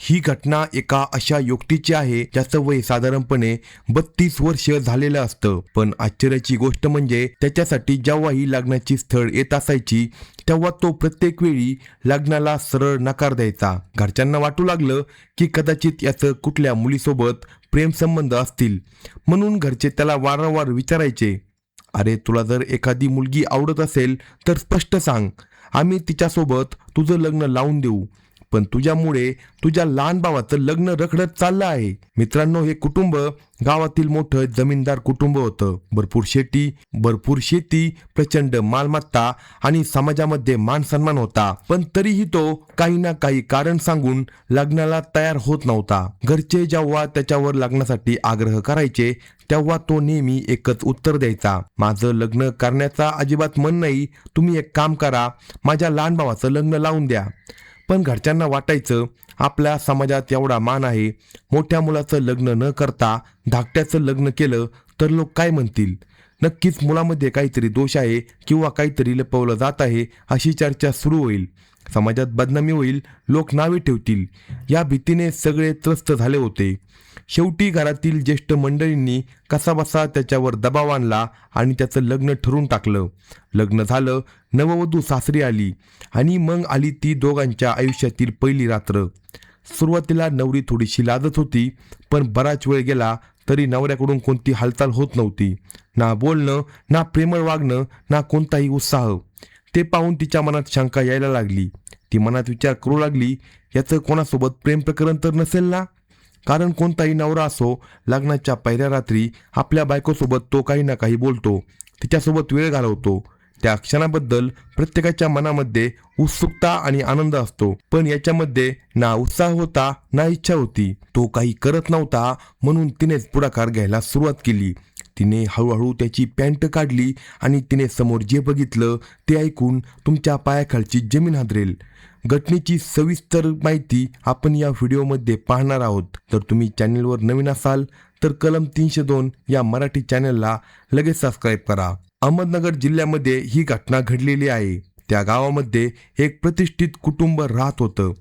ही घटना एका अशा युवतीची आहे ज्याचं वय साधारणपणे 32 वर्ष झालेलं असतं. पण आश्चर्याची गोष्ट म्हणजे त्याच्यासाठी जेव्हाही लग्नाची स्थळ येत असायची तेव्हा तो प्रत्येक वेळी लग्नाला सरळ नकार द्यायचा. घरच्यांना वाटू लागलं की कदाचित याचं कुठल्या मुलीसोबत प्रेम संबंध असतील, म्हणून घरचे त्याला वारंवार विचारायचे, अरे तुला जर एखादी मुलगी आवडत असेल तर स्पष्ट सांग, आम्ही तिच्यासोबत तुझं लग्न लावून देऊ. पण तुझ्यामुळे तुझ्या लहान भावाचं लग्न रखडत चाललं आहे. मित्रांनो, हे कुटुंब गावातील मोठं जमीनदार कुटुंब होतं. भरपूर शेती, प्रचंड मालमत्ता आणि समाजामध्ये मान सन्मान होता. पण तरीही तो काही ना काही कारण सांगून लग्नाला तयार होत नव्हता. घरचे जेव्हा त्याच्यावर लग्नासाठी आग्रह करायचे तेव्हा तो नेहमी एकच उत्तर द्यायचा, माझं लग्न करण्याचा अजिबात मन नाही, तुम्ही एक काम करा, माझ्या लहान भावाचं लग्न लावून द्या. पण घरच्यांना वाटायचं आपल्या समाजात एवढा मान आहे, मोठ्या मुलाचं लग्न न करता धाकट्याचं लग्न केलं तर लोक काय म्हणतील, नक्कीच मुलामध्ये काहीतरी दोष आहे किंवा काहीतरी लपवलं जात आहे अशी चर्चा सुरू होईल. समाजात बदनामी होईल, लोक नावे ठेवतील, या भीतीने सगळे त्रस्त झाले होते. शेवटी घरातील ज्येष्ठ मंडळींनी कसाबसा त्याच्यावर दबाव आणला आणि त्याचं लग्न ठरवून टाकलं. लग्न झालं, नववधू सासरी आली आणि मग आली ती दोघांच्या आयुष्यातील पहिली रात्र. सुरुवातीला नवरी थोडीशी लाजत होती, पण बराच वेळ गेला तरी नवऱ्याकडून कोणती हालचाल होत नव्हती. ना बोलणं, ना प्रेमळ वागणं, ना कोणताही उत्साह. ते पाहून तिच्या मनात शंका यायला लागली. ती मनात विचार करू लागली, याचं कोणासोबत प्रेम प्रकरण तर नसेल ना? कारण कोणताही नवरा असो, लग्नाच्या पहिल्या रात्री आपल्या बायकोसोबत तो काही ना काही बोलतो, तिच्यासोबत वेळ घालवतो. त्या क्षणाबद्दल प्रत्येकाच्या मनामध्ये उत्सुकता आणि आनंद असतो, पण याच्यामध्ये ना उत्साह होता ना इच्छा होती. तो काही करत नव्हता, म्हणून तिनेच पुढाकार घ्यायला सुरुवात केली. तिने हळूहळू त्याची पॅन्ट काढली आणि तिने समोर जे बघितलं ते ऐकून तुमच्या पायाखालची जमीन हादरेल. घटनेची सविस्तर माहिती आपण या व्हिडिओमध्ये पाहणार आहोत. तर तुम्ही चॅनलवर नवीन असाल तर कलम 302 या मराठी चॅनलला लगेच सबस्क्राईब करा. अहमदनगर जिल्ह्यामध्ये ही घटना घडलेली आहे. त्या गावामध्ये एक प्रतिष्ठित कुटुंब राहत होतं.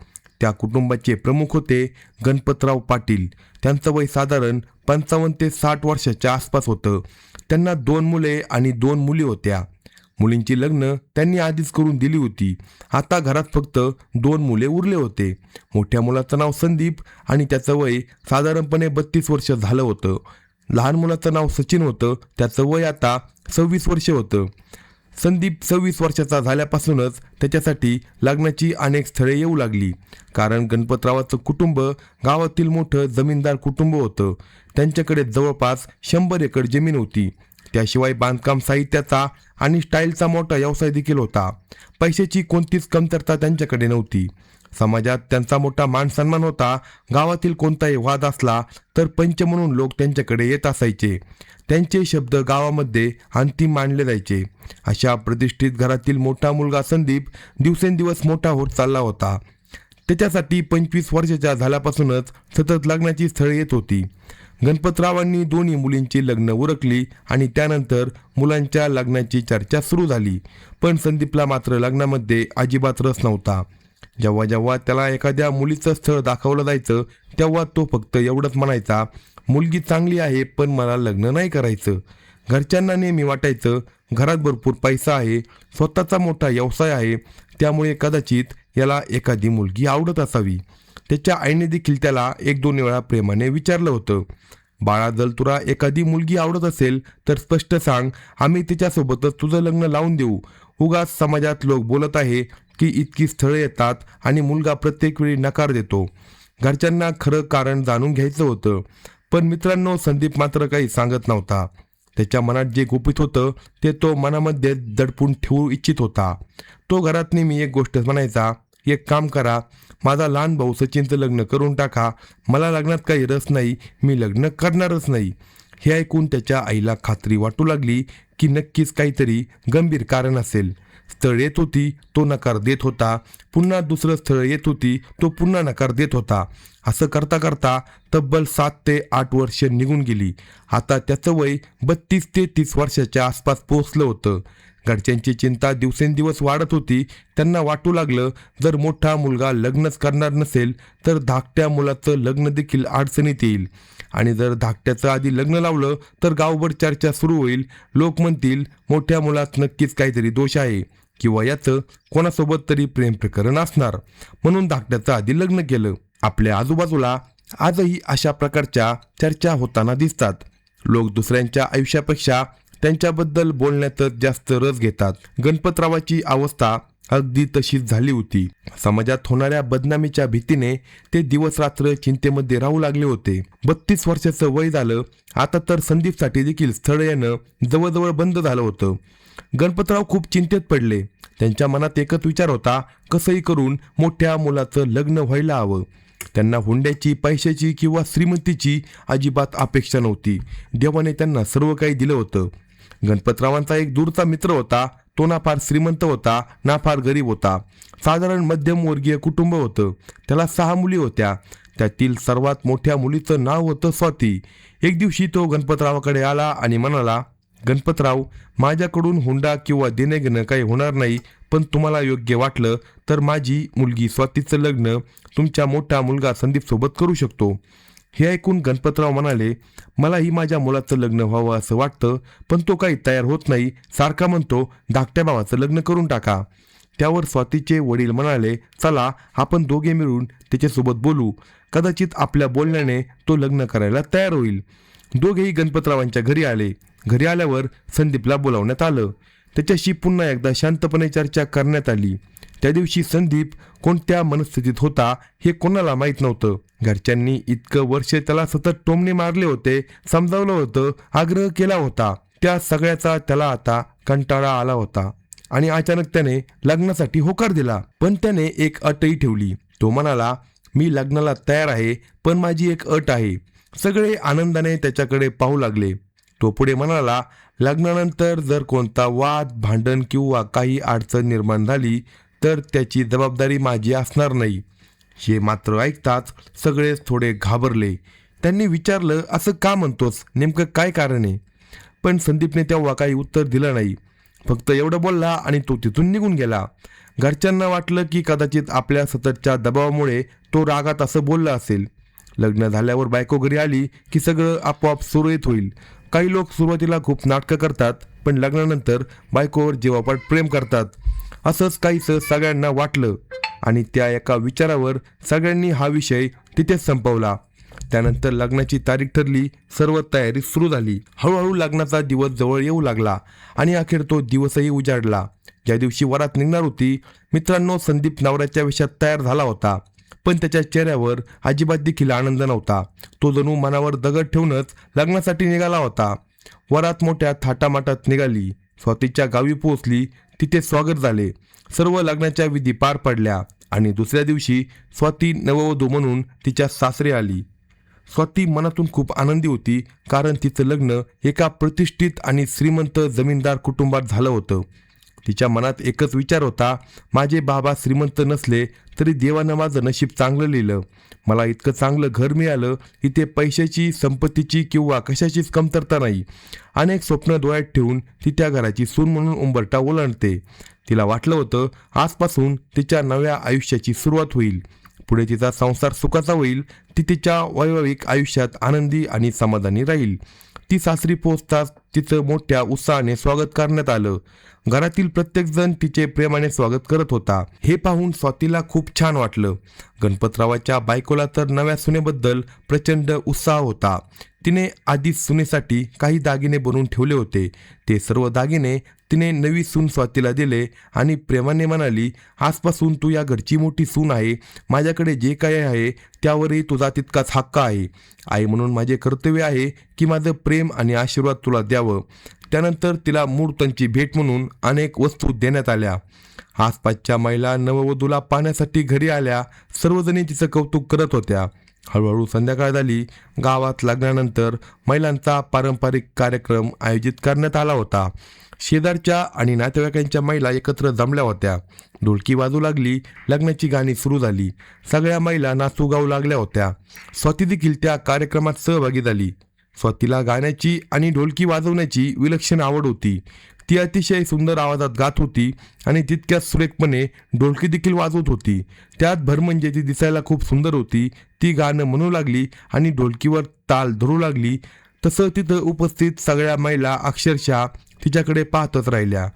त्या कुटुंबाचे प्रमुख होते गणपतराव पाटील. त्यांचं वय साधारण 55 ते 60 वर्षाच्या आसपास होतं. त्यांना 2 मुले आणि 2 मुली होत्या. मुलींची लग्न त्यांनी आधीच करून दिली होती. आता घरात फक्त 2 मुले उरले होते. मोठ्या मुलाचं नाव संदीप आणि त्याचं वय साधारणपणे 32 वर्ष झालं होतं. लहान मुलाचं नाव सचिन होतं, त्याचं वय आता 26 वर्ष होतं. संदीप 26 वर्षाचा झाल्यापासूनच त्याच्यासाठी लग्नाची अनेक स्थळे येऊ लागली. कारण गणपतरावाचं कुटुंब गावातील मोठं जमीनदार कुटुंब होतं. त्यांच्याकडे जवळपास 100 एकर जमीन होती. त्याशिवाय बांधकाम साहित्याचा आणि स्टाईलचा मोठा व्यवसाय देखील होता. पैशाची कोणतीच कमतरता त्यांच्याकडे नव्हती. समाजात त्यांचा मोठा मान सन्मान होता. गावातील कोणताही वाद असला तर पंच म्हणून लोक त्यांच्याकडे येत असायचे. त्यांचे शब्द गावामध्ये अंतिम मानले जायचे. अशा प्रतिष्ठित घरातील मोठा मुलगा संदीप दिवसेंदिवस मोठा होत चालला होता. त्याच्यासाठी 25 वर्षाच्या झाल्यापासूनच सतत लग्नाची स्थळे येत होती. गणपतरावांनी दोन्ही मुलींची लग्न उरकली आणि त्यानंतर मुलांच्या लग्नाची चर्चा सुरू झाली. पण संदीपला मात्र लग्नामध्ये अजिबात रस नव्हता. जेव्हा जेव्हा त्याला एखाद्या मुलीचं स्थळ दाखवलं जायचं तेव्हा तो फक्त एवढंच म्हणायचा, मुलगी चांगली आहे पण मला लग्न नाही करायचं. घरच्यांना नेहमी वाटायचं घरात भरपूर पैसा आहे, स्वतःचा मोठा व्यवसाय आहे, त्यामुळे कदाचित याला एखादी मुलगी आवडत असावी. त्याच्या आईने देखील त्याला 1-2 वेळा प्रेमाने विचारलं होतं, बाळा जर तुला एखादी मुलगी आवडत असेल तर स्पष्ट सांग, आम्ही तिच्यासोबतच तुझं लग्न लावून देऊ. उगाच समाजात लोक बोलत आहे की इतकी स्थळे येतात आणि मुलगा प्रत्येक वेळी नकार देतो. घरच्यांना खरं कारण जाणून घ्यायचं होतं. पण मित्रांनो, संदीप मात्र काही सांगत नव्हता. त्याच्या मनात जे गुपित होतं ते तो मनामध्ये दडपून ठेवू इच्छित होता. तो घरात नेहमी एक गोष्ट म्हणायचा, एक काम करा, माझा लहान भाऊ सचिनचं लग्न करून टाका, मला लग्नात काही रस नाही, मी लग्न करणारच नाही. हे ऐकून त्याच्या आईला खात्री वाटू लागली की नक्कीच काहीतरी गंभीर कारण असेल. स्थळ येत होती, तो नकार देत होता. पुन्हा दुसरं स्थळ येत होती, तो पुन्हा नकार देत होता. असं करता करता तब्बल 7 ते 8 वर्ष निघून गेली. आता त्याचं वय 32 ते 30 वर्षाच्या आसपास पोहोचलं होतं. घरच्यांची चिंता दिवसेंदिवस वाढत होती. त्यांना वाटू लागलं, जर मोठा मुलगा लग्नच करणार नसेल तर धाकट्या मुलाचं लग्न देखील अडचणीत येईल. आणि जर धाकट्याचं आधी लग्न लावलं तर गावभर चर्चा सुरू होईल. लोक म्हणतील, मोठ्या मुलात नक्कीच काहीतरी दोष आहे किंवा याचं कोणासोबत तरी प्रेम प्रकरण असणार, म्हणून धाकट्याचं आधी लग्न केलं. आपल्या आजूबाजूला आजही अशा प्रकारच्या चर्चा होताना दिसतात. लोक दुसऱ्यांच्या आयुष्यापेक्षा त्यांच्याबद्दल बोलण्यातच जास्त रस घेतात. गणपतरावाची अवस्था अगदी तशीच झाली होती. समाजात होणाऱ्या बदनामीच्या भीतीने ते दिवस रात्र चिंतेमध्ये राहू लागले होते. 32 वर्षाचं वय झालं. आता तर संदीपसाठी देखील स्थळ येणं जवळजवळ बंद झालं होतं. गणपतराव खूप चिंतेत पडले. त्यांच्या मनात एकच विचार होता, कसंही करून मोठ्या मुलाचं लग्न व्हायला हवं. त्यांना हुंड्याची, पैशाची किंवा श्रीमंतीची अजिबात अपेक्षा नव्हती. देवाने त्यांना सर्व काही दिलं होतं. गणपतरावांचा एक दूरचा मित्र होता. तो ना फार श्रीमंत होता ना फार गरीब होता. साधारण मध्यमवर्गीय कुटुंब होतं. त्याला 6 मुली होत्या. त्यातील सर्वात मोठ्या मुलीचं नाव होतं स्वाती. एक दिवशी तो गणपतरावाकडे आला आणि म्हणाला, गणपतराव, माझ्याकडून हुंडा किंवा देणे घेणं काही होणार नाही, पण तुम्हाला योग्य वाटलं तर माझी मुलगी स्वातीचं लग्न तुमचा मोठा मुलगा संदीप सोबत करू शकतो. हे ऐकून गणपतराव म्हणाले, मलाही माझ्या मुलाचं लग्न व्हावं असं वाटतं, पण तो काही तयार होत नाही. सारखा म्हणतो धाकट्या भावाचं लग्न करून टाका. त्यावर स्वातीचे वडील म्हणाले, चला आपण दोघे मिळून त्याच्यासोबत बोलू. कदाचित आपल्या बोलण्याने तो लग्न करायला तयार होईल. दोघेही गणपतरावांच्या घरी आले. घरी आल्यावर संदीपला बोलावण्यात आलं. त्याच्याशी पुन्हा एकदा शांतपणे चर्चा करण्यात आली. त्या दिवशी संदीप कोणत्या मनस्थितीत होता हे कोणाला माहीत नव्हतं. घरच्यांनी इतकं वर्ष त्याला सतत टोमणे मारले होते, समजावलं होतं, आग्रह केला होता. त्या सगळ्याचा त्याला आता कंटाळा आला होता आणि अचानक त्याने लग्नासाठी होकार दिला. पण त्याने एक अटही ठेवली. तो म्हणाला, मी लग्नाला तयार आहे, पण माझी एक अट आहे. सगळे आनंदाने त्याच्याकडे पाहू लागले. तो पुढे म्हणाला, लग्नानंतर जर कोणता वाद, भांडण किंवा काही अडचण निर्माण झाली तर त्याची जबाबदारी माझी असणार नाही. हे मात्र ऐकताच सगळेच थोडे घाबरले. त्यांनी विचारलं, असं का म्हणतोस, नेमकं काय कारण आहे? पण संदीपने तेव्हा काही उत्तर दिलं नाही. फक्त एवढं बोलला आणि तो तिथून निघून गेला. घरच्यांना वाटलं की कदाचित आपल्या सततच्या दबावामुळे तो रागात असं बोलला असेल. लग्न झाल्यावर बायको घरी आली की सगळं आपोआप सुरळीत होईल. काही लोक सुरुवातीला खूप नाटकं करतात, पण लग्नानंतर बायकोवर जीवापाड प्रेम करतात. असंच काहीसं सगळ्यांना वाटलं आणि त्या एका विचारावर सगळ्यांनी हा विषय तिथेच संपवला. त्यानंतर लग्नाची तारीख ठरली. सर्व तयारी सुरू झाली. हळूहळू लग्नाचा दिवस जवळ येऊ लागला आणि अखेर तो दिवसही उजाडला. ज्या दिवशी वरात निघणार होती, मित्रांनो, संदीप नवऱ्याच्या वेशात तयार झाला होता, पण त्याच्या चेहऱ्यावर अजिबात देखील आनंद नव्हता. तो जणू मनावर दगड ठेवूनच लग्नासाठी निघाला होता. वरात मोठ्या थाटामाटात निघाली. स्वातीच्या गावी पोहोचली. तिथे स्वागत झाले. सर्व लग्नाच्या विधी पार पडल्या आणि दुसऱ्या दिवशी स्वाती नववधू म्हणून तिच्या सासरे आली. स्वाती मनातून खूप आनंदी होती, कारण तिचं लग्न एका प्रतिष्ठित आणि श्रीमंत जमीनदार कुटुंबात झालं होतं. तिच्या मनात एकच विचार होता, माझे बाबा श्रीमंत नसले तरी देवानं माझं नशीब चांगलं लिहिलं. मला इतकं चांगलं घर मिळालं. इथे पैशाची, संपत्तीची किंवा कशाचीच कमतरता नाही. अनेक स्वप्न डोळ्यात ठेवून ती त्या घराची सून म्हणून उंबरठा ओलांडते. तिला वाटलं होतं आजपासून तिच्या नव्या आयुष्याची सुरुवात होईल. पुढे तिचा संसार सुखाचा होईल. ती तिच्या वैवाहिक आयुष्यात आनंदी आणि समाधानी राहील. ती सासरी पोहोचताच तिचं मोठ्या उत्साहाने स्वागत करण्यात आलं. घरातील प्रत्येकजण तिचे प्रेमाने स्वागत करत होता. हे पाहून स्वातीला खूप छान वाटलं. गणपतरावाच्या बायकोला तर नव्या सुनेबद्दल प्रचंड उत्साह होता. तिने आधीच सुनेसाठी काही दागिने बनवून ठेवले होते. ते सर्व दागिने तिने नवी सून स्वातीला दिले आणि प्रेमाने म्हणाली, आजपासून तू या घरची मोठी सून आहे. माझ्याकडे जे काही आहे त्यावरही तुझा तितकाच हक्क आहे. आई म्हणून माझे कर्तव्य आहे की माझं प्रेम आणि आशीर्वाद तुला द्यावं. त्यानंतर तिला मूर्तांची भेट म्हणून अनेक वस्तू देण्यात आल्या. आसपासच्या महिला नववधूला पाहण्यासाठी घरी आल्या. सर्वजणी तिचं कौतुक करत होत्या. हळूहळू संध्याकाळ झाली. गावात लग्नानंतर महिलांचा पारंपरिक कार्यक्रम आयोजित करण्यात आला होता. शेजारच्या आणि नातेवाईकांच्या महिला एकत्र जमल्या होत्या. ढोलकी वाजू लागली. लग्नाची गाणी सुरू झाली. सगळ्या महिला नाचू गाऊ लागल्या होत्या. स्वाती देखील त्या कार्यक्रमात सहभागी झाली. स्वातीला गाण्याची आणि ढोलकी वाजवण्याची विलक्षण आवड होती. ती अतिशय सुंदर आवाजात गात होती आणि तितक्याच सुरेखपणे ढोलकी देखील वाजवत होती. त्यात भर म्हणजे ती दिसायला खूप सुंदर होती. ती गाणं म्हणू लागली आणि ढोलकीवर ताल धरू लागली. तसं तिथं उपस्थित सगळ्या महिला अक्षरशः तिच्याकडे पाहतच राहिल्या.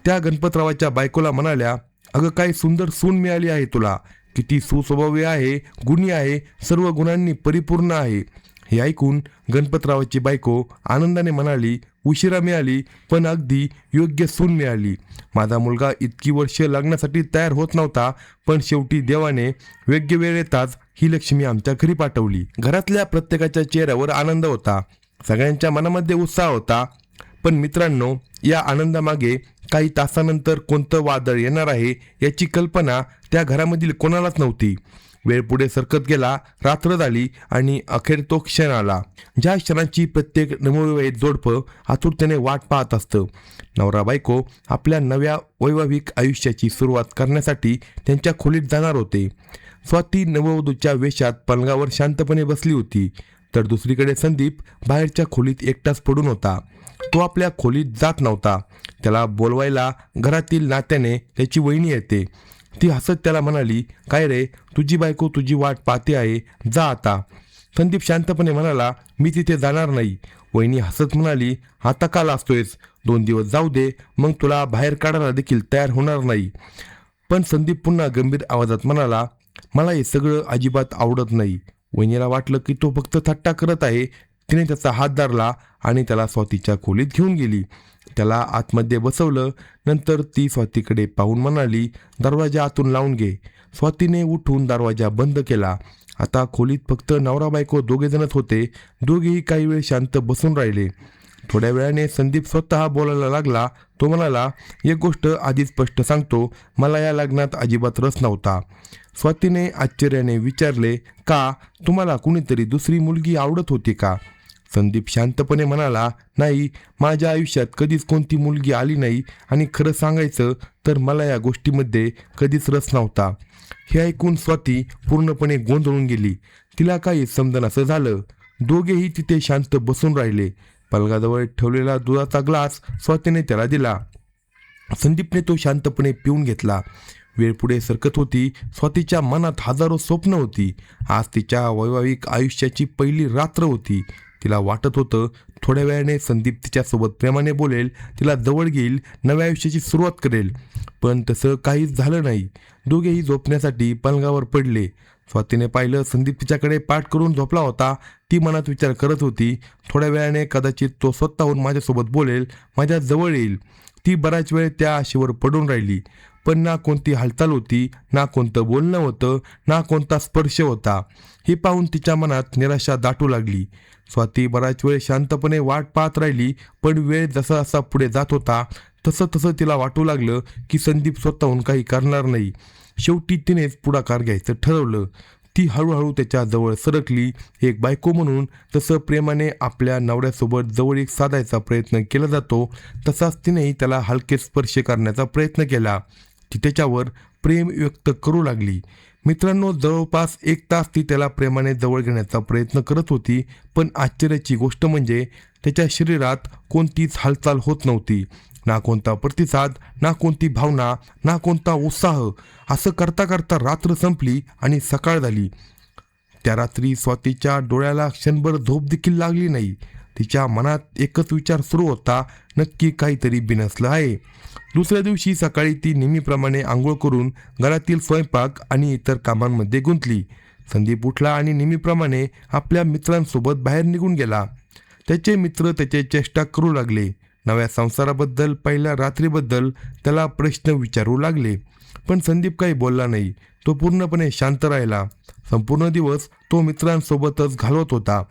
त्या गणपतरावाच्या बायकोला म्हणाल्या, अगं काय सुंदर सून मिळाली आहे तुला, किती सुस्वभावी आहे, गुणी आहे, सर्व गुणांनी परिपूर्ण आहे. हे ऐकून गणपतरावाची बायको आनंदाने म्हणाली, उशिरा मिळाली पण अगदी योग्य सून मिळाली. माझा मुलगा इतकी वर्ष लग्नासाठी तयार होत नव्हता, पण शेवटी देवाने योग्य वेळ येताच ही लक्ष्मी आमच्या घरी पाठवली. घरातल्या प्रत्येकाच्या चेहऱ्यावर आनंद होता, सगळ्यांच्या मनामध्ये उत्साह होता. पण मित्रांनो, या आनंदामागे काही तासानंतर कोणतं वादळ येणार आहे याची कल्पना त्या घरामधील कोणालाच नव्हती. वेळ पुढे सरकत गेला, रात्र झाली आणि अखेर तो क्षण आला, ज्या क्षणाची प्रत्येक नवविवाहित जोडपं आतुरतेने वाट पाहत असतं. नवरा बायको आपल्या नव्या वैवाहिक आयुष्याची सुरुवात करण्यासाठी त्यांच्या खोलीत जाणार होते. स्वाती नववधूच्या वेशात पलंगावर शांतपणे बसली होती, तर दुसरीकडे संदीप बाहेरच्या खोलीत एकटाच पडून होता. तो आपल्या खोलीत जात नव्हता. त्याला बोलवायला घरातील नात्याने त्याची वहिनी येते. ती हसत त्याला म्हणाली, काय रे, तुझी बायको तुझी वाट पाहते आहे, जा आता. संदीप शांतपणे म्हणाला, मी तिथे जाणार नाही. वहिनी हसत म्हणाली, आता का लाजतोयस, 2 दिवस जाऊ दे, मग तुला बाहेर काढायला देखील तयार होणार नाही. पण संदीप पुन्हा गंभीर आवाजात म्हणाला, मला हे सगळं अजिबात आवडत नाही. वहिनीला वाटलं की तो फक्त थट्टा करत आहे. तिने त्याचा हात धरला आणि त्याला स्वातीच्या खोलीत घेऊन गेली. त्याला आतमध्ये बसवलं. नंतर ती स्वातीकडे पाहून म्हणाली, दरवाजा आतून लावून घे. स्वातीने उठून दरवाजा बंद केला. आता खोलीत फक्त नवरा बायको दोघेजणच होते. दोघेही काही वेळ शांत बसून राहिले. थोड्या वेळाने संदीप स्वतः बोलायला लागला. तो म्हणाला, एक गोष्ट आधी स्पष्ट सांगतो, मला या लग्नात अजिबात रस नव्हता. स्वातीने आश्चर्याने विचारले, का, तुम्हाला कुणीतरी दुसरी मुलगी आवडत होती का? संदीप शांतपणे म्हणाला, नाही, माझ्या आयुष्यात कधीच कोणती मुलगी आली नाही आणि खरं सांगायचं तर मला या गोष्टीमध्ये कधीच रस नव्हता. हे ऐकून स्वाती पूर्णपणे गोंधळून गेली. तिला काही समजण्याचं झालं. दोघेही तिथे शांत बसून राहिले. पलंगाजवळ ठेवलेला दुधाचा ग्लास स्वातीने त्याला दिला. संदीपने तो शांतपणे पिऊन घेतला. वेळ पुढे सरकत होती. स्वातीच्या मनात हजारो स्वप्न होती. आज तिच्या वैवाहिक आयुष्याची पहिली रात्र होती. तिला वाटत होतं, थोड्या वेळाने संदीप तिच्यासोबत प्रेमाने बोलेल, तिला जवळ घेईल, नव्या आयुष्याची सुरुवात करेल. पण तसं काहीच झालं नाही. दोघेही झोपण्यासाठी पलंगावर पडले. स्वातीने पाहिलं, संदीप तिच्याकडे पाठ करून झोपला होता. ती मनात विचार करत होती, थोड्या वेळाने कदाचित तो स्वतःहून माझ्यासोबत बोलेल, माझ्या जवळ येईल. ती बराच वेळ त्या आशेवर पडून राहिली. पण ना कोणती हालचाल होती, ना कोणतं बोलणं होतं, ना कोणता स्पर्श होता. हे पाहून तिच्या मनात निराशा दाटू लागली. स्वाती बराच वेळ शांतपणे वाट पाहत राहिली. पण वेळ जसा जसा पुढे जात होता तसं तसं तिला वाटू लागलं की संदीप स्वतःहून काही करणार नाही. शेवटी तिनेच पुढाकार घ्यायचं ठरवलं. ती हळूहळू त्याच्या जवळ सरकली. एक बायको म्हणून जसं प्रेमाने आपल्या नवऱ्यासोबत जवळीक साधायचा प्रयत्न केला जातो, तसाच तिनेही त्याला हलके स्पर्श करण्याचा प्रयत्न केला. ती त्याच्यावर प्रेम व्यक्त करू लागली. मित्रांनो, जवळपास 1 तास ती त्याला प्रेमाने जवळ घेण्याचा प्रयत्न करत होती. पण आश्चर्याची गोष्ट म्हणजे त्याच्या शरीरात कोणतीच हालचाल होत नव्हती. ना कोणता प्रतिसाद, ना कोणती भावना, ना कोणता उत्साह. असं करता करता रात्र संपली आणि सकाळ झाली. त्या रात्री स्वातीच्या डोळ्याला क्षणभर झोप देखील लागली नाही. तिच्या मनात एकच विचार सुरू होता, नक्की काहीतरी बिनसलं आहे. दुसऱ्या दिवशी सकाळी ती नेहमीप्रमाणे आंघोळ करून घरातील स्वयंपाक आणि इतर कामांमध्ये गुंतली. संदीप उठला आणि नेहमीप्रमाणे आपल्या मित्रांसोबत बाहेर निघून गेला. त्याचे मित्र त्याचे चेष्टा करू लागले. नव्या संसाराबद्दल, पहिल्या रात्रीबद्दल त्याला प्रश्न विचारू लागले. पण संदीप काही बोलला नाही. तो पूर्णपणे शांत राहिला. संपूर्ण दिवस तो मित्रांसोबतच घालवत होता.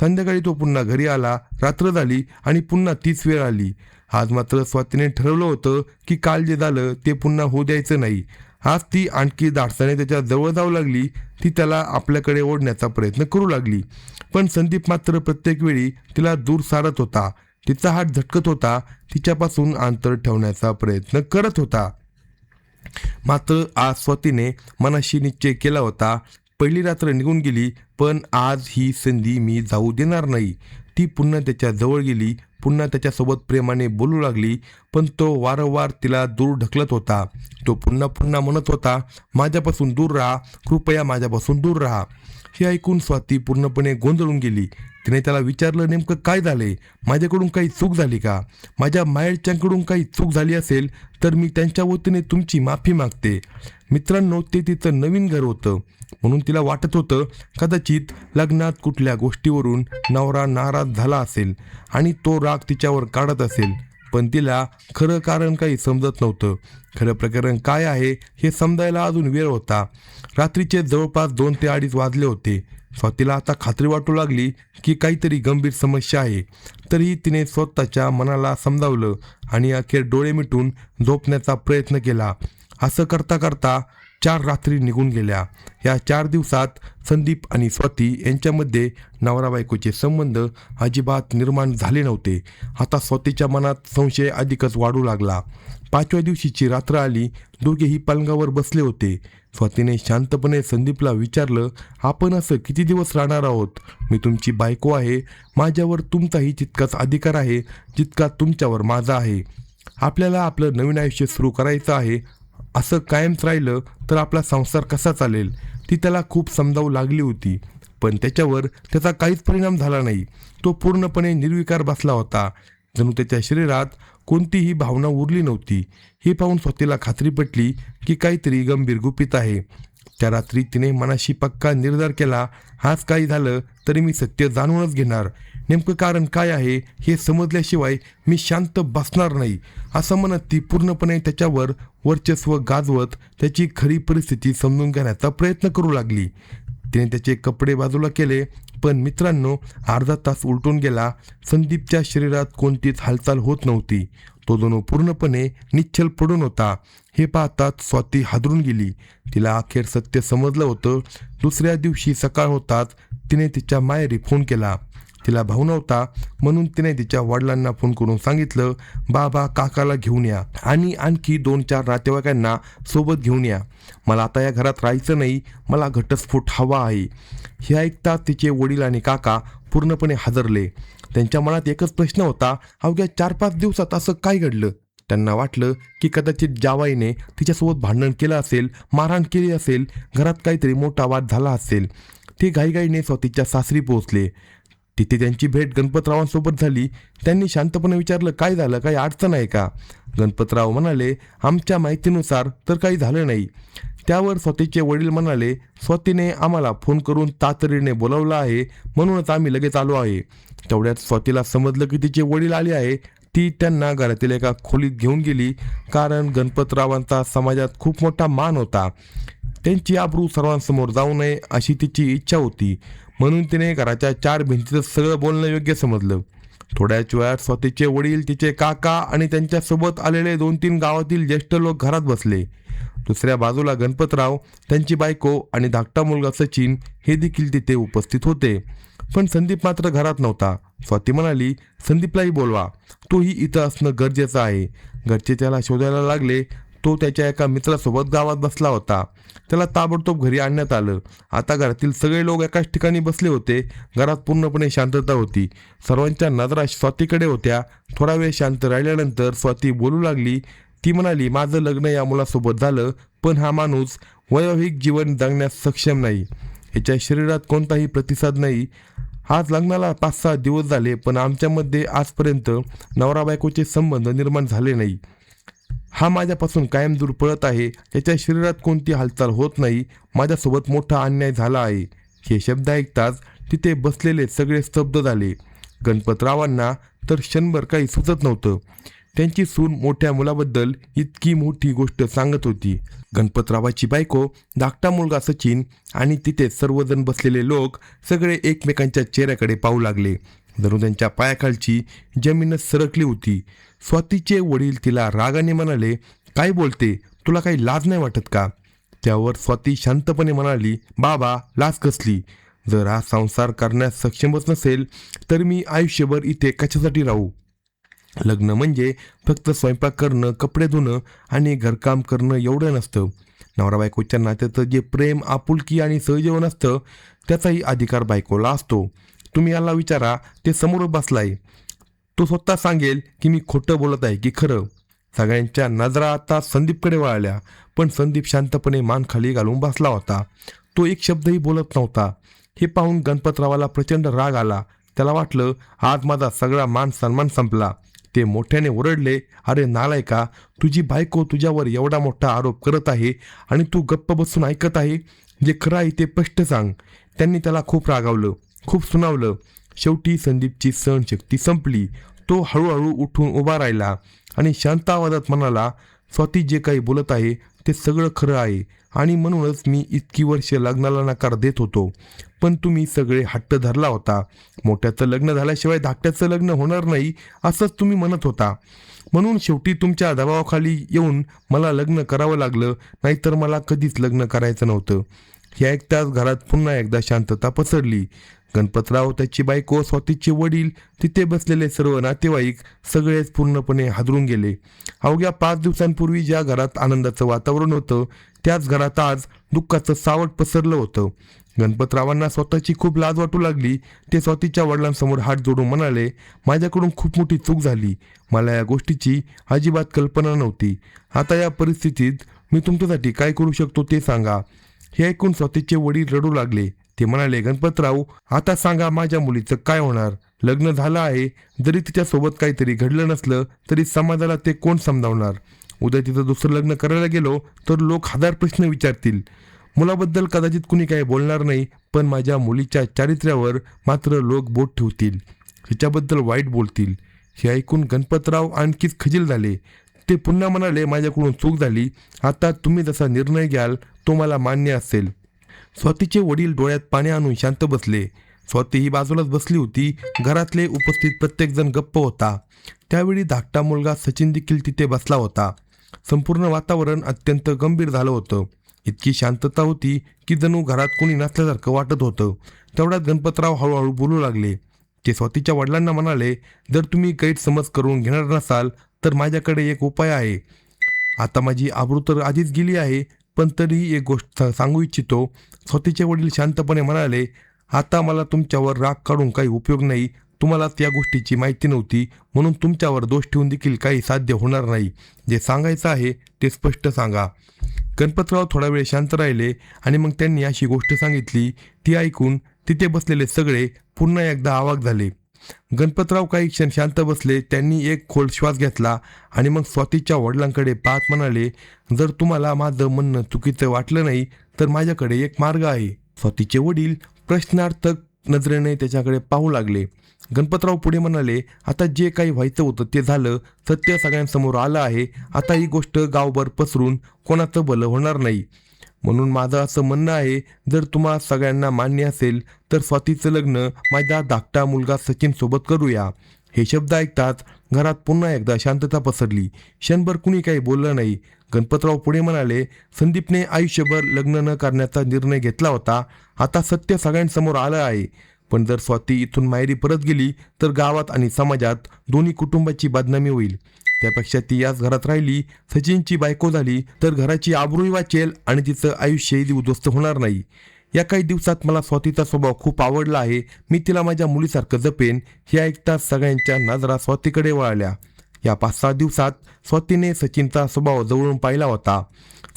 संध्याकाळी तो पुन्हा घरी आला. रात्र झाली आणि पुन्हा तीच वेळ आली. आज मात्र स्वातीने ठरवलं होतं की काल जे झालं ते पुन्हा होऊ द्यायचं नाही. आज ती आणखी धाडसाने त्याच्या जवळ जाऊ लागली. ती त्याला आपल्याकडे ओढण्याचा प्रयत्न करू लागली. पण संदीप मात्र प्रत्येक वेळी तिला दूर सारत होता. तिचा हात झटकत होता. तिच्यापासून अंतर ठेवण्याचा प्रयत्न करत होता. मात्र आज स्वातीने मनाशी निश्चय केला होता, पहिली रात्र निघून गेली, पण आज ही संधी मी जाऊ देणार नाही. ती पुन्हा त्याच्या जवळ गेली, पुन्हा त्याच्यासोबत प्रेमाने बोलू लागली, पण तो वारंवार तिला दूर ढकलत होता. तो पुन्हा पुन्हा म्हणत होता, माझ्यापासून दूर राहा, कृपया माझ्यापासून दूर राहा. हे ऐकून स्वाती पूर्णपणे गोंधळून गेली. तिने त्याला विचारलं, नेमकं काय झाले? माझ्याकडून काही चूक झाली का? माझ्या माहेरच्यांकडून काही चूक झाली असेल तर मी त्यांच्या वतीने तुमची माफी मागते. मित्रांनो, ते तिचं नवीन घर होतं, म्हणून तिला वाटत होतं कदाचित लग्नात कुठल्या गोष्टीवरून नवरा नाराज झाला असेल आणि तो राग तिच्यावर काढत असेल. पण तिला खरं कारण काही समजत नव्हतं. खरं प्रकरण काय आहे हे समजायला अजून वेळ होता. रात्रीचे जवळपास 2 ते 2:30 वाजले होते. स्वातीला आता खात्री वाटू लागली की काहीतरी गंभीर समस्या आहे. तरीही तिने स्वतःच्या मनाला समजावलं आणि अखेर डोळे मिटून झोपण्याचा प्रयत्न केला. असं करता करता 4 रात्री निघून गेल्या. या 4 दिवसात संदीप आणि स्वाती यांच्यामध्ये नवरा बायकोचे संबंध अजिबात निर्माण झाले नव्हते. आता स्वातीच्या मनात संशय अधिकच वाढू लागला. 5व्या दिवशीची रात्र आली. दोघेही पलंगावर बसले होते. स्वातीने शांतपणे संदीपला विचारलं, आपण असं किती दिवस राहणार आहोत? मी तुमची बायको आहे. माझ्यावर तुमचाही तितकाच अधिकार आहे जितका तुमच्यावर माझा आहे. आपल्याला आपलं नवीन आयुष्य सुरू करायचं आहे. असं कायमच राहिलं तर आपला संसार कसा चालेल? ती त्याला खूप समजावू लागली होती, पण त्याच्यावर त्याचा काहीच परिणाम झाला नाही. तो पूर्णपणे निर्विकार बसला होता. जणू त्याच्या शरीरात कोणतीही भावना उरली नव्हती. हे पाहून स्वातीला खात्री पटली की काहीतरी गंभीर गुपित आहे. त्या रात्री तिने मनाशी पक्का निर्धार केला, आज काही झालं तरी मी सत्य जाणूनच घेणार. नेमकं कारण काय आहे हे समजल्याशिवाय मी शांत बसणार नाही, असं म्हणत ती पूर्णपणे त्याच्यावर वर्चस्व गाजवत त्याची खरी परिस्थिती समजून घेण्याचा प्रयत्न करू लागली. तिने त्याचे कपडे बाजूला केले, पण मित्रांनो, अर्धा तास उलटून गेला. संदीपच्या शरीरात कोणतीच हालचाल होत नव्हती. तो जणू पूर्णपणे निश्चल पडून होता. हे पाहताच स्वाती हादरून गेली. तिला अखेर सत्य समजलं होतं. दुसऱ्या दिवशी सकाळ होताच तिने तिच्या माहेरी फोन केला. तिला भाऊ नव्हता, म्हणून तिने तिच्या वडिलांना फोन करून सांगितलं, बाबा काकाला घेऊन या आणि आणखी 2-4 नातेवाईकांना सोबत घेऊन या. मला आता या घरात राहायचं नाही, मला घटस्फोट हवा आहे. हे ऐकता तिचे वडील आणि काका पूर्णपणे हादरले. त्यांच्या मनात एकच प्रश्न होता, अवघ्या 4-5 दिवसात असं काय घडलं? त्यांना वाटलं की कदाचित जावाईने तिच्यासोबत भांडण केलं असेल, मारहाण केली असेल, घरात काहीतरी मोठा वाद झाला असेल. ते घाईघाईने स्वातीच्या सासरी पोहोचले. तिथे त्यांची भेट गणपतरावांसोबत झाली. त्यांनी शांतपणे विचारलं, काय झालं, काही अडचण आहे का? गणपतराव म्हणाले, आमच्या माहितीनुसार तर काही झालं नाही. त्यावर स्वातीचे वडील म्हणाले, स्वातीने आम्हाला फोन करून तातडीने बोलावलं आहे, म्हणूनच आम्ही लगेच आलो आहे. तेवढ्यात स्वातीला समजलं की तिचे वडील आले आहे. ती त्यांना घरातील एका खोलीत घेऊन गेली, कारण गणपतरावांचा समाजात खूप मोठा मान होता. त्यांची आबरू सर्वांसमोर जाऊ नये अशी तिची इच्छा होती, म्हणून तिने घराच्या 4 भिंतीचं सगळं बोलणं योग्य समजलं. थोड्याच वेळात स्वातीचे वडील, तिचे काका आणि त्यांच्यासोबत आलेले 2-3 गावातील ज्येष्ठ लोक घरात बसले. दुसऱ्या बाजूला गणपतराव, त्यांची बायको आणि धाकटा मुलगा सचिन हे देखील तिथे उपस्थित होते. पण संदीप मात्र घरात नव्हता. स्वाती म्हणाली, संदीपलाही बोलवा, तोही इथं असणं गरजेचं आहे. घरचे त्याला शोधायला लागले. तो त्याच्या एका मित्रासोबत गावात बसला होता. त्याला ताबडतोब घरी आणण्यात आलं. आता घरातील सगळे लोक एकाच ठिकाणी बसले होते. घरात पूर्णपणे शांतता होती. सर्वांच्या नजरा स्वातीकडे होत्या. थोडा वेळ शांत राहिल्यानंतर स्वाती बोलू लागली. ती म्हणाली, माझं लग्न या मुलासोबत झालं, पण हा माणूस वैवाहिक जीवन जगण्यास सक्षम नाही. याच्या शरीरात कोणताही प्रतिसाद नाही. आज लग्नाला 5-6 दिवस झाले, पण आमच्यामध्ये आजपर्यंत नवरा बायकोचे संबंध निर्माण झाले नाही. हा माझ्यापासून कायम दूर पळत आहे. त्याच्या शरीरात कोणती हालचाल होत नाही. माझ्यासोबत मोठा अन्याय झाला आहे. हे शब्द ऐकताच तिथे बसलेले सगळे स्तब्ध झाले. गणपतरावांना तर क्षणभर काही सुचत नव्हतं. त्यांची सून मोठ्या मुलाबद्दल इतकी मोठी गोष्ट सांगत होती. गणपतरावाची बायको, धाकटा मुलगा सचिन आणि तिथे सर्वजण बसलेले लोक सगळे एकमेकांच्या चेहऱ्याकडे पाहू लागले. जणू त्यांच्या पायाखालची जमीनच सरकली होती. स्वातीचे वडील तिला रागाने म्हणाले, काय बोलते, तुला काही लाज नाही वाटत का? त्यावर स्वाती शांतपणे म्हणाली, बाबा, लाज कसली? जर हा संसार करण्यास सक्षमच नसेल तर मी आयुष्यभर इथे कशासाठी राहू? लग्न म्हणजे फक्त स्वयंपाक करणं, कपडे धुणं आणि घरकाम करणं एवढं नसतं. नवरा बायकोच्या नात्याचं जे प्रेम, आपुलकी आणि सहजीवन असतं त्याचाही अधिकार बायकोला असतो. तुम्ही याला विचारा, ते समोर बसलाय. तो स्वतः सांगेल की मी खोटं बोलत आहे की खरं. सगळ्यांच्या नजरा आता संदीपकडे वळाल्या, पण संदीप शांतपणे मान खाली घालून बसला होता. तो एक शब्दही बोलत नव्हता. हे पाहून गणपतरावाला प्रचंड राग आला. त्याला वाटलं, आज माझा सगळा मान सन्मान संपला. ते मोठ्याने ओरडले, अरे नालायका, तुझी बायको तुझ्यावर एवढा मोठा आरोप करत आहे आणि तू गप्प बसून ऐकत आहे. जे खरं आहे ते स्पष्ट सांग. त्यांनी त्याला खूप रागावलं, खूप सुनावलं. शेवटी संदीपची सहनशक्ती संपली. तो हळूहळू उठून उभा राहिला आणि शांत आवाजात म्हणाला, स्वाती जे काही बोलत आहे ते सगळं खरं आहे आणि म्हणूनच मी इतकी वर्ष लग्नाला नकार देत होतो. पण तुम्ही सगळे हट्ट धरला होता. मोठ्याचं लग्न झाल्याशिवाय धाकट्याचं लग्न होणार नाही असंच तुम्ही म्हणत होता. म्हणून शेवटी तुमच्या दबावाखाली येऊन मला लग्न करावं लागलं, नाहीतर मला कधीच लग्न करायचं नव्हतं. हे ऐकताच घरात पुन्हा एकदा शांतता पसरली. गणपतराव, त्याची बायको, स्वातीचे वडील, तिथे बसलेले सर्व नातेवाईक सगळेच पूर्णपणे हादरून गेले. अवघ्या 5 दिवसांपूर्वी ज्या घरात आनंदाचं वातावरण होतं, त्याच घरात आज दुःखाचं सावट पसरलं होतं. गणपतरावांना स्वतःची खूप लाज वाटू लागली. ते स्वातीच्या वडिलांसमोर हात जोडून म्हणाले, माझ्याकडून खूप मोठी चूक झाली. मला या गोष्टीची अजिबात कल्पना नव्हती. आता या परिस्थितीत मी तुमच्यासाठी काय करू शकतो ते सांगा. हे ऐकून स्वातीचे वडील रडू लागले. ते म्हणाले, गणपतराव, आता सांगा, माझ्या मुलीचं काय होणार? लग्न झालं आहे, जरी तिच्यासोबत काहीतरी घडलं नसलं तरी समाजाला ते कोण समजावणार? उद्या तिचं दुसरं लग्न करायला गेलो तर लोक 1000 प्रश्न विचारतील. मुलाबद्दल कदाचित कुणी काही बोलणार नाही, पण माझ्या मुलीच्या चारित्र्यावर मात्र लोक बोट ठेवतील, हिच्याबद्दल वाईट बोलतील. हे ऐकून गणपतराव आणखीच खजील झाले. ते पुन्हा म्हणाले, माझ्याकडून चूक झाली. आता तुम्ही जसा निर्णय घ्याल तो मला मान्य असेल. स्वातीचे वडील डोळ्यात पाणी आणून शांत बसले. स्वाती ही बाजूलाच बसली होती. घरातले उपस्थित प्रत्येकजण गप्प होता. त्यावेळी धाकटा मुलगा सचिन देखील तिथे बसला होता. संपूर्ण वातावरण अत्यंत गंभीर झालं होतं. इतकी शांतता होती की जणू घरात कोणी नसल्यासारखं वाटत होतं. तेवढ्यात गणपतराव हळूहळू बोलू लागले. ते स्वातीच्या वडिलांना म्हणाले, जर तुम्ही गैरसमज करून घेणार नसाल तर माझ्याकडे एक उपाय आहे. आता माझी आबरू तर आधीच गेली आहे, पण तरीही एक गोष्ट सांगू इच्छितो. स्वातीचे वडील शांतपणे म्हणाले, आता मला तुमच्यावर राग काढून काही उपयोग नाही. तुम्हाला त्या गोष्टीची माहिती नव्हती, म्हणून तुमच्यावर दोष ठेवून देखील काही साध्य होणार नाही. जे सांगायचं आहे ते स्पष्ट सांगा. गणपतराव थोडा वेळ शांत राहिले आणि मग त्यांनी अशी गोष्ट सांगितली. ती ऐकून तिथे बसलेले सगळे पुन्हा एकदा अवाक झाले. गणपतराव काही क्षण शांत बसले. त्यांनी एक खोल श्वास घेतला आणि मग स्वातीच्या वडिलांकडे पाहत म्हणाले, जर तुम्हाला माझं म्हणणं चुकीचं वाटलं नाही तर माझ्याकडे एक मार्ग आहे. स्वातीचे वडील प्रश्नार्थक नजरेने त्याच्याकडे पाहू लागले. गणपतराव पुढे म्हणाले, आता जे काही व्हायचं होतं ते झालं. सत्य सगळ्यांसमोर आलं आहे. आता ही गोष्ट गावभर पसरून कोणाचं भलं होणार नाही. म्हणून माझं असं म्हणणं आहे, जर तुम्हा सगळ्यांना मान्य असेल तर स्वातीचं लग्न माझा धाकटा मुलगा सचिन सोबत करूया. हे शब्द ऐकताच घरात पुन्हा एकदा शांतता पसरली. क्षणभर कुणी काही बोललं नाही. गणपतराव पुढे म्हणाले, संदीपने आयुष्यभर लग्न न करण्याचा निर्णय घेतला होता. आता सत्य सगळ्यांसमोर आलं आहे. पण जर स्वाती इथून माहेरी परत गेली तर गावात आणि समाजात दोन्ही कुटुंबाची बदनामी होईल. त्यापेक्षा ती याच घरात राहिली, सचिनची बायको झाली तर घराची आबरूही वाचेल आणि तिचं आयुष्यही उद्ध्वस्त होणार नाही. या काही दिवसात मला स्वातीचा स्वभाव खूप आवडला आहे. मी तिला माझ्या मुलीसारखं जपेन. हे ऐकताच सगळ्यांच्या नजरा स्वातीकडे वळाल्या. या 5-6 दिवसात स्वातीने सचिनचा स्वभाव जवळून पाहिला होता.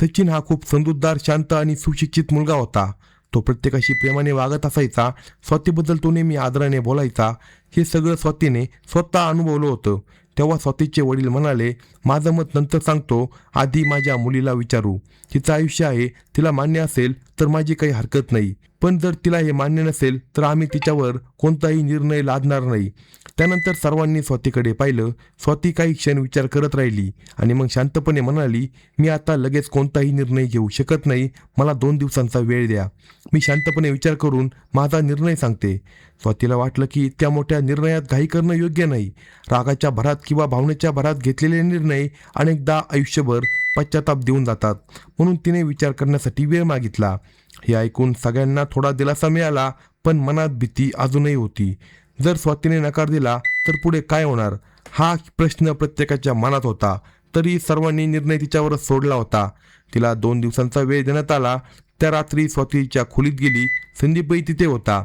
सचिन हा खूप समजूतदार, शांत आणि सुशिक्षित मुलगा होता. तो प्रत्येकाशी प्रेमाने वागत असायचा. स्वातीबद्दल तो नेहमी आदराने बोलायचा. हे सगळं स्वातीने स्वतः अनुभवलं होतं. तेव्हा स्वातीचे वडील म्हणाले, माझं मत नंतर सांगतो, आधी माझ्या मुलीला विचारू. तिचं आयुष्य आहे, तिला मान्य असेल तर माझी काही हरकत नाही. पण जर तिला हे मान्य नसेल तर आम्ही तिच्यावर कोणताही निर्णय लादणार नाही. त्यानंतर सर्वांनी स्वातीकडे पाहिलं. स्वाती काही क्षण विचार करत राहिली आणि मग शांतपणे म्हणाली, मी आता लगेच कोणताही निर्णय घेऊ शकत नाही. मला 2 दिवसांचा वेळ द्या. मी शांतपणे विचार करून माझा निर्णय सांगते. स्वातीला वाटलं की इतक्या मोठ्या निर्णयात घाई करणं योग्य नाही. रागाच्या भरात किंवा भावनेच्या भरात घेतलेले निर्णय अनेकदा आयुष्यभर पश्चाताप देऊन जातात. म्हणून तिने विचार करण्यासाठी वेळ मागितला. हे ऐकून सगळ्यांना थोडा दिलासा मिळाला, पण मनात भीती अजूनही होती. जर स्वातीने नकार दिला तर पुढे काय होणार, हा प्रश्न प्रत्येकाच्या मनात होता. तरी सर्वांनी निर्णय तिच्यावरच सोडला होता. तिला 2 दिवसांचा वेळ देण्यात आला. त्या रात्री स्वातीच्या खोलीत गेली. संदीपही तिथे होता.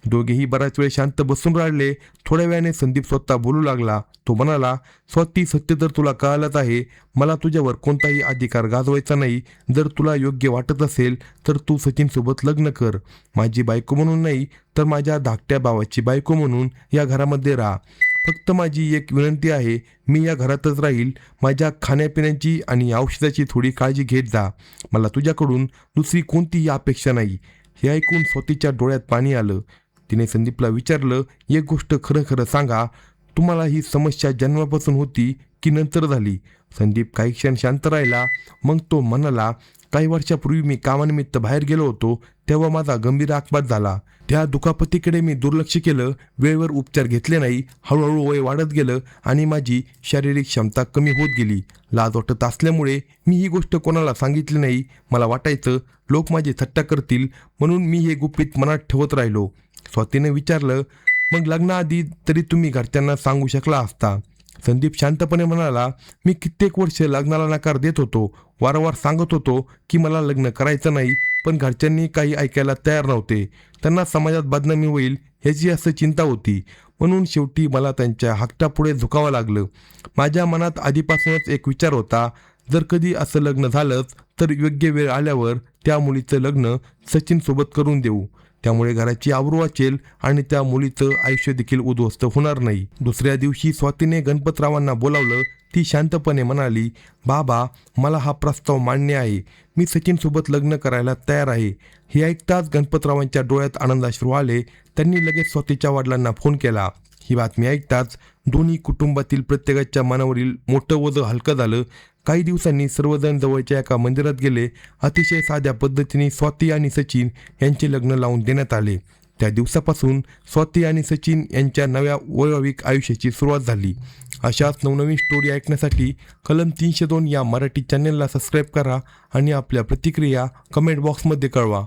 दोघेही बराच वेळ शांत बसून राहिले. थोड्या वेळाने संदीप स्वतः बोलू लागला. तो म्हणाला, स्वाती, सत्य तर तुला कळालंच आहे. मला तुझ्यावर कोणताही अधिकार गाजवायचा नाही. जर तुला योग्य वाटत असेल तर तू सचिनसोबत लग्न कर. माझी बायको म्हणून नाही तर माझ्या धाकट्या भावाची बायको म्हणून या घरामध्ये राहा. फक्त माझी एक विनंती आहे, मी या घरातच राहील. माझ्या खाण्यापिण्याची आणि औषधाची थोडी काळजी घेत जा. मला तुझ्याकडून दुसरी कोणतीही अपेक्षा नाही. हे ऐकून स्वातीच्या डोळ्यात पाणी आलं. तिने संदीपला विचारलं, एक गोष्ट खरं खरं सांगा, तुम्हाला ही समस्या जन्मापासून होती की नंतर झाली? संदीप काही क्षण शांत राहिला. मग तो म्हणाला, काही वर्षापूर्वी मी कामानिमित्त बाहेर गेलो होतो, तेव्हा माझा गंभीर अपघात झाला. त्या दुखापतीकडे मी दुर्लक्ष केलं, वेळेवर उपचार घेतले नाही. हळूहळू वय वाढत गेलं आणि माझी शारीरिक क्षमता कमी होत गेली. लाज वाटत असल्यामुळे मी ही गोष्ट कोणाला सांगितली नाही. मला वाटायचं लोक माझी थट्टा करतील, म्हणून मी हे गुपित मनात ठेवत राहिलो. स्वातीने विचारलं, मग लग्नाआधी तरी तुम्ही घरच्यांना सांगू शकला असता? संदीप शांतपणे म्हणाला, मी कित्येक वर्ष लग्नाला नकार देत होतो. वारंवार सांगत होतो की मला लग्न करायचं नाही, पण घरच्यांनी काही ऐकायला तयार नव्हते. त्यांना समाजात बदनामी होईल ह्याची असं चिंता होती. म्हणून शेवटी मला त्यांच्या हट्टापुढे झुकावं लागलं. माझ्या मनात आधीपासूनच एक विचार होता, जर कधी असं लग्न झालंच तर योग्य वेळ आल्यावर त्या मुलीचं लग्न सचिनसोबत करून देऊ. त्यामुळे घराची आबरू वाचेल आणि त्या मुलीचं आयुष्य देखील उद्ध्वस्त होणार नाही. दुसऱ्या दिवशी स्वातीने गणपतरावांना बोलावलं. ती शांतपणे म्हणाली, बाबा, मला हा प्रस्ताव मान्य आहे. मी सचिनसोबत लग्न करायला तयार आहे. हे ऐकताच गणपतरावांच्या डोळ्यात आनंदाश्रू आले. त्यांनी लगेच स्वातीच्या वडिलांना फोन केला. ही बातमी ऐकताच दोन्ही कुटुंबातील प्रत्येकाच्या मनावरील मोठं ओझं हलकं झालं. काही दिवसांनी सर्वजण जवळच्या एका मंदिरात गेले. अतिशय साध्या पद्धतीने स्वाती आणि सचिन यांचे लग्न लावून देण्यात आले. त्या दिवसापासून स्वाती आणि सचिन यांच्या नव्या वैवाहिक आयुष्याची सुरुवात झाली. अशाच नवनवीन स्टोरी ऐकण्यासाठी कलम 302 या मराठी चॅनेलला सबस्क्राईब करा आणि आपल्या प्रतिक्रिया कमेंट बॉक्समध्ये कळवा.